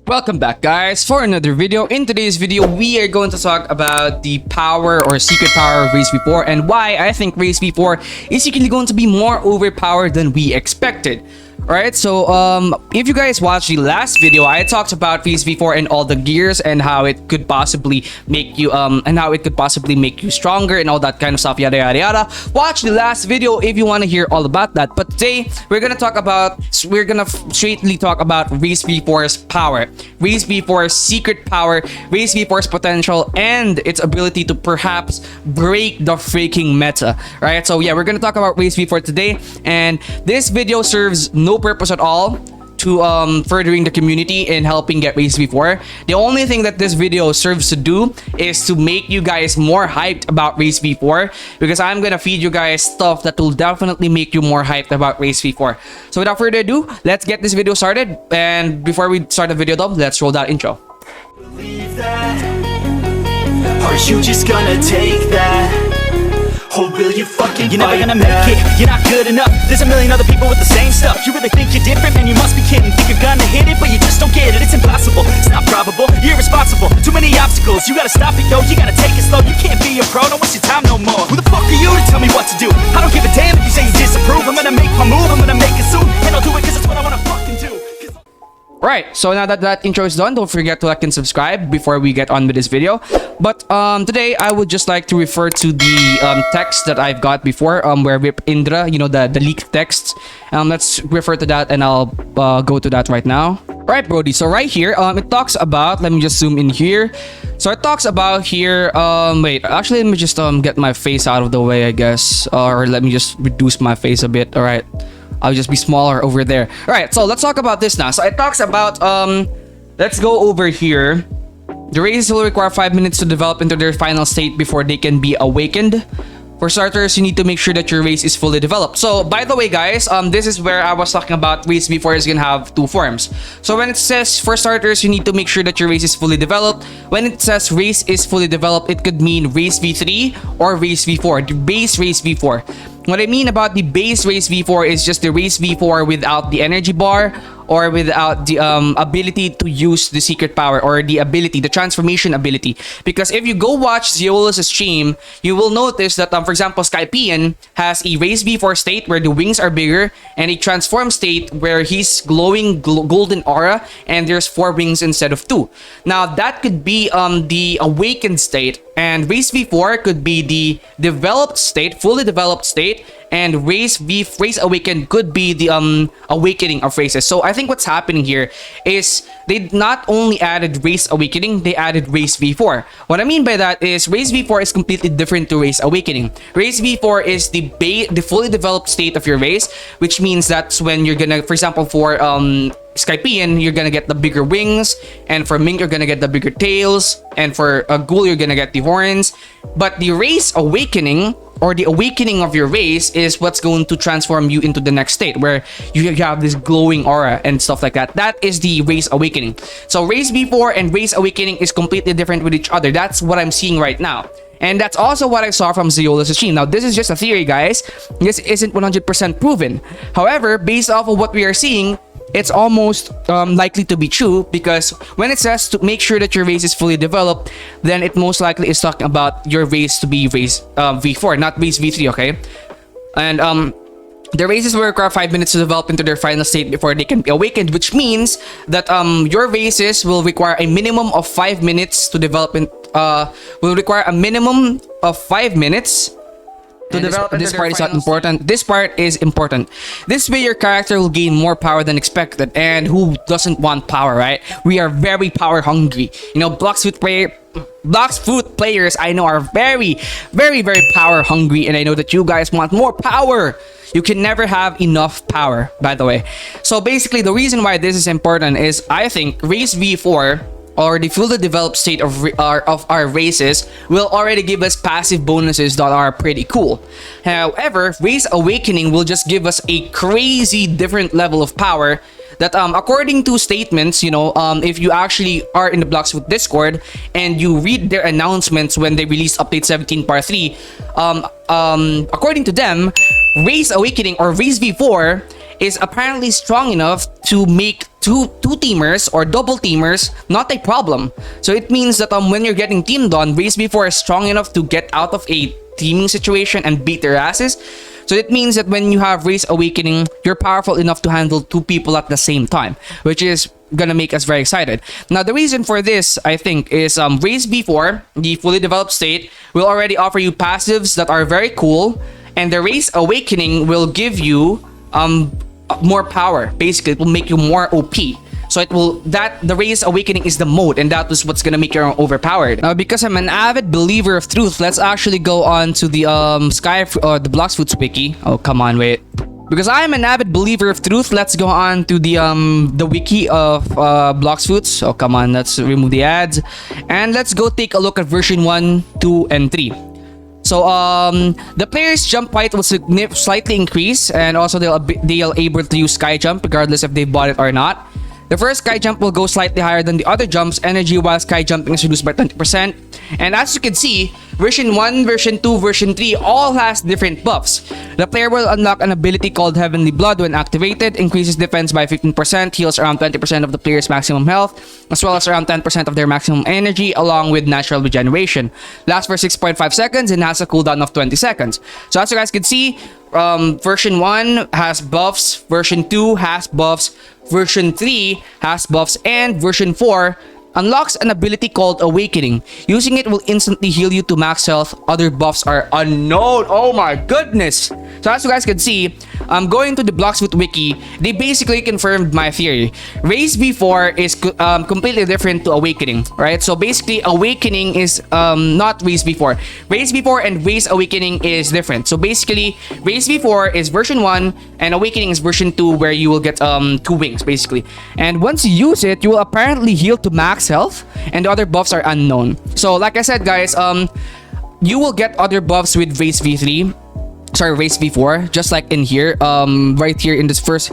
Welcome back, guys, for another video. In today's video, we are going to talk about the power or secret power of Race V4 and why I think Race V4 is secretly going to be more overpowered than we expected. Alright, so if you guys watched the last video, I talked about Race V4 and all the gears and how it could possibly make you stronger and all that kind of stuff, yada yada yada. Watch the last video if you want to hear all about that. But today we're gonna straightly talk about Race V4's power, Race V4's secret power, Race V4's potential, and its ability to perhaps break the freaking meta. Right? So yeah, we're gonna talk about Race V4 today, and this video serves no purpose at all to furthering the community and helping get Race V4. The only thing that this video serves to do is to make you guys more hyped about Race V4, because I'm gonna feed you guys stuff that will definitely make you more hyped about Race V4. So without further ado, let's get this video started. And before we start the video though, let's roll that intro. Believe that? Are you just gonna take that? Or will you fucking You're never gonna make it, you're not good enough. There's a million other people with the same stuff. You really think you're different? Man, you must be kidding. Think you're gonna hit it, but you just don't get it. It's impossible, it's not probable, you're irresponsible. Too many obstacles, you gotta stop it, yo. You gotta take it slow, you can't be a pro. Don't waste your time no more. Who the fuck are you to tell me what to do? I don't give a damn if you say you disapprove. I'm gonna make my move, I'm gonna make it soon. And I'll do it cause it's what I wanna fucking do. Right, so now that intro is done, don't forget to like and subscribe before we get on with this video. But today I would just like to refer to the text that I've got before, where Rip Indra, you know, the leaked text. Let's refer to that, and I'll go to that right now. Right, Brody, so right here, it talks about, let me just zoom in here. So it talks about here, wait, actually let me just get my face out of the way, I guess. Or let me just reduce my face a bit, alright. I'll just be smaller over there. All right, so let's talk about this now. So it talks about, let's go over here. The races will require 5 minutes to develop into their final state before they can be awakened. For starters, you need to make sure that your race is fully developed. So, by the way, guys, this is where I was talking about Race V4 is gonna have two forms. So when it says for starters, you need to make sure that your race is fully developed. When it says race is fully developed, it could mean Race V3 or Race V4, the base Race V4. What I mean about the base Race V4 is just the Race V4 without the energy bar or without the ability to use the secret power or the ability, the transformation ability. Because if you go watch Zeolus' stream, you will notice that, for example, Skypian has a Race V4 state where the wings are bigger and a transform state where he's glowing golden aura and there's 4 wings instead of 2. Now, that could be the awakened state, and Race V4 could be the developed state, fully developed state, and Race Awakened could be the awakening of races. So I think what's happening here is they not only added Race Awakening, they added Race V4. What I mean by that is Race V4 is completely different to Race Awakening. Race V4 is the fully developed state of your race, which means that's when you're gonna, for example, for Skypian, you're gonna get the bigger wings, and for Mink, you're gonna get the bigger tails, and for a Ghoul, you're gonna get the horns. But the Race Awakening, or the awakening of your race, is what's going to transform you into the next state where you have this glowing aura and stuff like that. That is the Race Awakening. So Race V4 and Race Awakening is completely different with each other. That's what I'm seeing right now. And that's also what I saw from Zeolus' stream. Now, this is just a theory, guys. This isn't 100% proven. However, based off of what we are seeing, it's almost likely to be true, because when it says to make sure that your race is fully developed, then it most likely is talking about your race to be Race V4, not Race V3, okay? And the races will require 5 minutes to develop into their final state before they can be awakened, which means that your races will require a minimum of 5 minutes to develop. Will require a minimum of 5 minutes to develop. This part is not important. This part is important. This way your character will gain more power than expected. And who doesn't want power, right? We are very power hungry. You know, Bloxfoot players I know are very, very, very power hungry, and I know that you guys want more power. You can never have enough power, by the way. So basically, the reason why this is important is I think Race V4, or the fully developed state of our races, will already give us passive bonuses that are pretty cool. However, Race Awakening will just give us a crazy different level of power that according to statements, you know, if you actually are in the Bloxfoot Discord and you read their announcements when they release update 17 part 3, according to them, Race Awakening or Race V4 is apparently strong enough to two teamers or double teamers, not a problem. So it means that when you're getting teamed on, Race V4 is strong enough to get out of a teaming situation and beat their asses. So it means that when you have Race Awakening, you're powerful enough to handle two people at the same time, which is gonna make us very excited. Now, the reason for this, I think, is Race V4, the fully developed state, will already offer you passives that are very cool, and the Race Awakening will give you more power. Basically, it will make you more OP. So the Race Awakening is the mode, and that is what's gonna make you overpowered. Now, because I'm an avid believer of truth, let's actually go on to the the Bloxfoots wiki. Oh, come on, wait. Because I am an avid believer of truth, let's go on to the wiki of Bloxfoots. Oh, come on, let's remove the ads, and let's go take a look at version 1, 2, and 3. So the player's jump height will slightly increase, and also they'll able to use sky jump regardless if they bought it or not. The first sky jump will go slightly higher than the other jumps. Energy while sky jumping is reduced by 20%. And as you can see, version 1, version 2, version 3 all has different buffs. The player will unlock an ability called Heavenly Blood when activated, increases defense by 15%, heals around 20% of the player's maximum health, as well as around 10% of their maximum energy, along with natural regeneration. Lasts for 6.5 seconds and has a cooldown of 20 seconds. So as you guys can see, version 1 has buffs, version 2 has buffs, version 3 has buffs, and version 4 unlocks an ability called Awakening. Using it will instantly heal you to max health. Other buffs are unknown. Oh my goodness. So as you guys can see, going to the Bloxfoot wiki, they basically confirmed my theory. Race V4 is completely different to Awakening, right? So basically, Awakening is not Race V4. Race V4 and Race Awakening is different. So basically, Race V4 is version 1 and Awakening is version 2, where you will get 2 wings basically. And once you use it, you will apparently heal to max health, and the other buffs are unknown. So like I said, guys, you will get other buffs with Race V3. Sorry, Race V4, just like in here, right here in this first,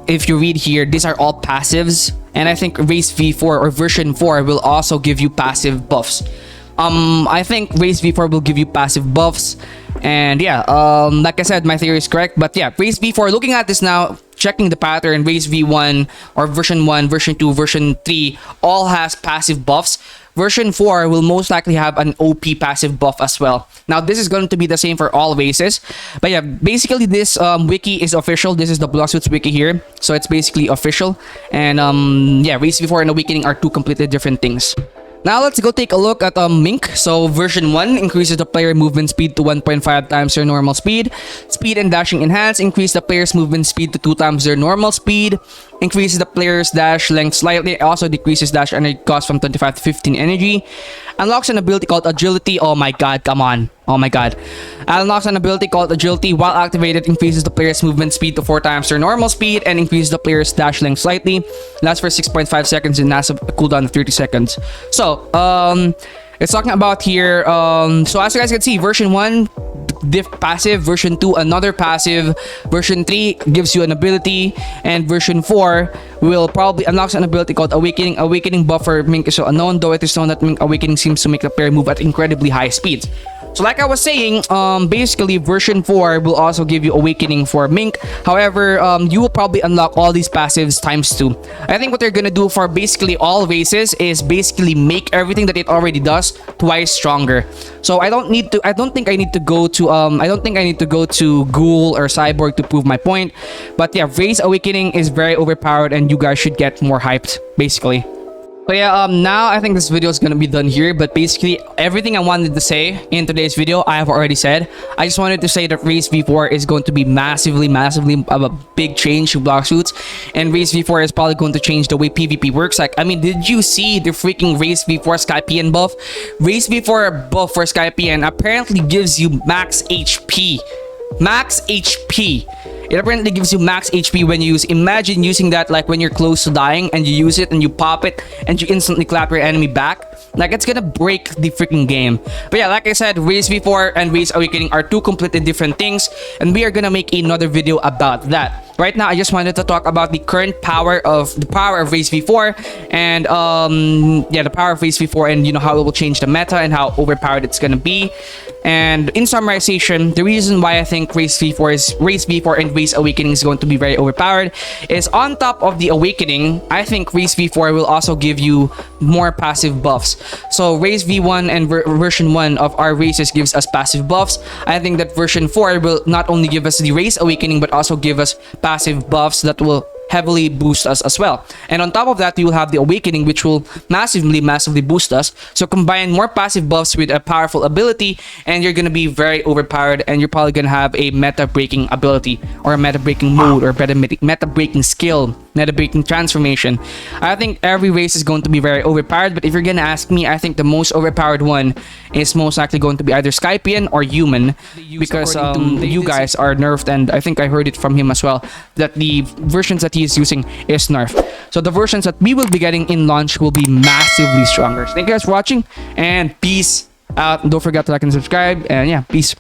if you read here, these are all passives, and I think Race V4 or version 4 will also give you passive buffs. I think Race V4 will give you passive buffs, and yeah, like I said, my theory is correct. But yeah, Race V4, looking at this now, checking the pattern, Race V1 or version 1, version 2, version 3 all has passive buffs. Version 4 will most likely have an OP passive buff as well. Now, this is going to be the same for all races. But yeah, basically this wiki is official. This is the Bloxfoots wiki here. So it's basically official. And yeah, Race V4 and Awakening are two completely different things. Now let's go take a look at Mink. So version 1 increases the player movement speed to 1.5 times their normal speed. Speed and dashing enhanced increase the player's movement speed to 2 times their normal speed. Increases the player's dash length slightly. Also decreases dash energy cost from 25 to 15 energy. Unlocks an ability called Agility. Oh my god, come on. Oh my god. Unlocks an ability called Agility. While activated, increases the player's movement speed to 4 times their normal speed and increases the player's dash length slightly. Lasts for 6.5 seconds and has a cooldown of 30 seconds. So, it's talking about here, so as you guys can see, version 1, diff passive, version 2, another passive, version 3 gives you an ability, and version 4 will probably unlocks an ability called Awakening. Awakening buff for Mink is so unknown, though it is known that Mink Awakening seems to make the player move at incredibly high speeds. So like I was saying, basically version 4 will also give you Awakening for Mink. However, you will probably unlock all these passives times 2. I think what they're gonna do for basically all races is basically make everything that it already does twice stronger. So I don't think I need to go to Ghoul or Cyborg to prove my point. But yeah, Race Awakening is very overpowered and you guys should get more hyped, basically. So yeah, now I think this video is gonna be done here, but basically everything I wanted to say in today's video, I have already said. I just wanted to say that Race V4 is going to be massively of a big change to Bloxfoots, and Race V4 is probably going to change the way PvP works. Like, I mean, did you see the freaking Race V4 Skypian buff? Race V4 buff for Skypian apparently gives you max HP. Max HP. It apparently gives you max HP when you use. Imagine using that like when you're close to dying and you use it and you pop it and you instantly clap your enemy back. Like, it's gonna break the freaking game. But yeah, like I said, Race V4 and Race Awakening are two completely different things, and we are gonna make another video about that. Right now, I just wanted to talk about the current power of Race V4 and yeah, the power of Race V4 and you know how it will change the meta and how overpowered it's gonna be. And in summarization, the reason why I think Race V4 and Race Awakening is going to be very overpowered is on top of the Awakening, I think Race V4 will also give you more passive buffs. So Race V1 and version 1 of our races gives us passive buffs. I think that version 4 will not only give us the Race Awakening but also give us passive buffs that will heavily boost us as well. And on top of that, you will have the Awakening, which will massively boost us. So combine more passive buffs with a powerful ability, and you're gonna be very overpowered, and you're probably gonna have a meta breaking ability, or a meta breaking mode, or meta breaking skill, meta breaking transformation. I think every race is going to be very overpowered, but if you're gonna ask me, I think the most overpowered one is most likely going to be either Skypian or Human, because you guys are nerfed, and I think I heard it from him as well that the versions that he is using is nerfed. So the versions that we will be getting in launch will be massively stronger. Thank you guys for watching, and peace out. Don't forget to like and subscribe, and yeah, peace.